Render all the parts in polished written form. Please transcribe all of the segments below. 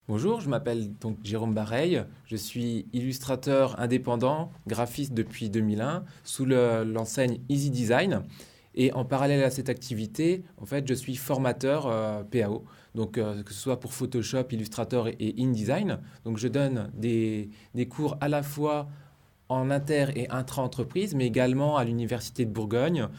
Bonjour, je m'appelle donc Jérôme Bareil, je suis illustrateur indépendant, graphiste depuis 2001 sous l'enseigne Easy Design. Et en parallèle à cette activité, en fait, je suis formateur PAO, donc que ce soit pour Photoshop, Illustrator et InDesign. Donc je donne des cours à la fois en inter et intra-entreprise, mais également à l'Université de Bourgogne,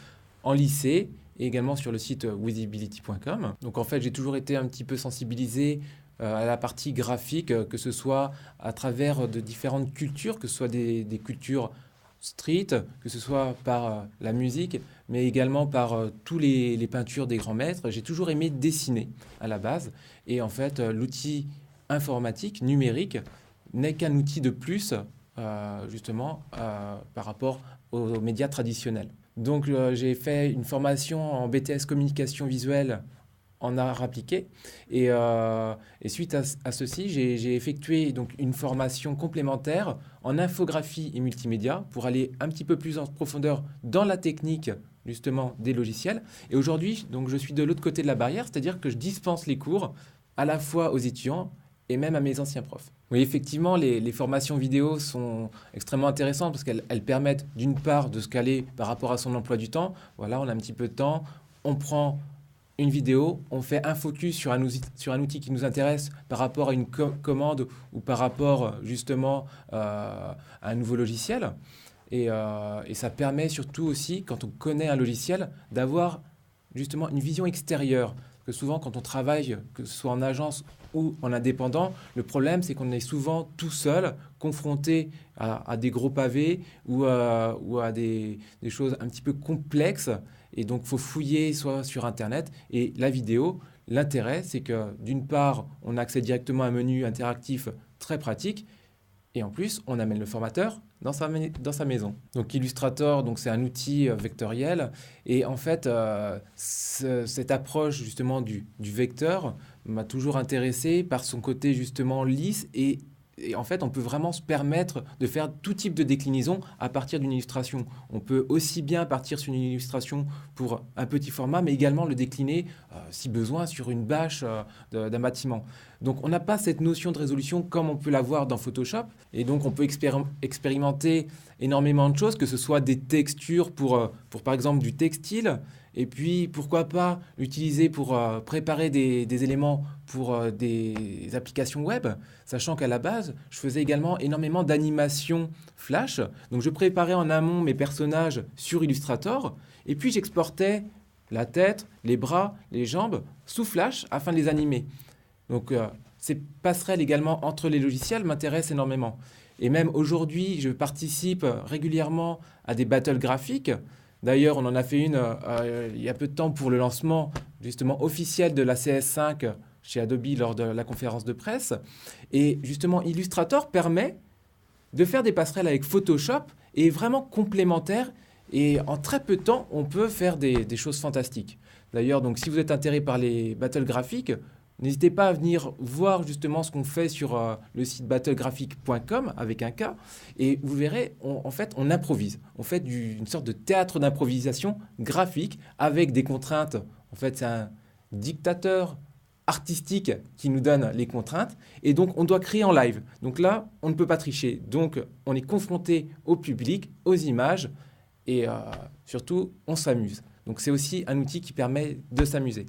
en lycée et également sur le site visibility.com. Donc en fait, j'ai toujours été un petit peu sensibilisé à la partie graphique, que ce soit à travers de différentes cultures, que ce soit des cultures street, que ce soit par la musique, mais également par tous les peintures des grands maîtres. J'ai toujours aimé dessiner à la base. Et en fait, l'outil informatique, numérique, n'est qu'un outil de plus, justement, par rapport aux médias traditionnels. Donc, j'ai fait une formation en BTS communication visuelle en art appliqué. Et suite à ceci, j'ai effectué donc une formation complémentaire en infographie et multimédia pour aller un petit peu plus en profondeur dans la technique justement des logiciels. Et aujourd'hui, donc je suis de l'autre côté de la barrière, c'est-à-dire que je dispense les cours à la fois aux étudiants et même à mes anciens profs. Oui, effectivement, les formations vidéo sont extrêmement intéressantes parce qu'elles permettent d'une part de se caler par rapport à son emploi du temps. Voilà, on a un petit peu de temps, on prend une vidéo, on fait un focus sur un outil qui nous intéresse par rapport à une commande ou par rapport justement à un nouveau logiciel. Et ça permet surtout aussi, quand on connaît un logiciel, d'avoir justement une vision extérieure. Parce que souvent, quand on travaille, que ce soit en agence ou en indépendant, le problème, c'est qu'on est souvent tout seul, confronté à des gros pavés ou à des choses un petit peu complexes. Et donc, il faut fouiller soit sur Internet. Et la vidéo, l'intérêt, c'est que d'une part, on a accès directement à un menu interactif très pratique. Et en plus, on amène le formateur dans sa maison. Donc Illustrator, donc c'est un outil vectoriel. Et en fait, cette approche justement du vecteur m'a toujours intéressé par son côté justement lisse et en fait, on peut vraiment se permettre de faire tout type de déclinaison à partir d'une illustration. On peut aussi bien partir sur une illustration pour un petit format, mais également le décliner, si besoin, sur une bâche d'un bâtiment. Donc, on n'a pas cette notion de résolution comme on peut l'avoir dans Photoshop. Et donc, on peut expérimenter énormément de choses, que ce soit des textures pour par exemple, du textile. Et puis, pourquoi pas l'utiliser pour préparer des éléments pour des applications web, sachant qu'à la base, je faisais également énormément d'animations Flash. Donc, je préparais en amont mes personnages sur Illustrator, et puis j'exportais la tête, les bras, les jambes sous Flash afin de les animer. Donc, ces passerelles également entre les logiciels m'intéressent énormément. Et même aujourd'hui, je participe régulièrement à des battles graphiques. D'ailleurs, on en a fait une il y a peu de temps pour le lancement justement officiel de la CS5 chez Adobe lors de la conférence de presse. Et justement, Illustrator permet de faire des passerelles avec Photoshop et est vraiment complémentaire. Et en très peu de temps, on peut faire des choses fantastiques. D'ailleurs, donc, si vous êtes intéressé par les battles graphiques, n'hésitez pas à venir voir justement ce qu'on fait sur le site battlegraphic.com avec un K. Et vous verrez, en fait, on improvise. On fait une sorte de théâtre d'improvisation graphique avec des contraintes. En fait, c'est un dictateur artistique qui nous donne les contraintes. Et donc, on doit créer en live. Donc là, on ne peut pas tricher. Donc, on est confronté au public, aux images. Et surtout, on s'amuse. Donc, c'est aussi un outil qui permet de s'amuser.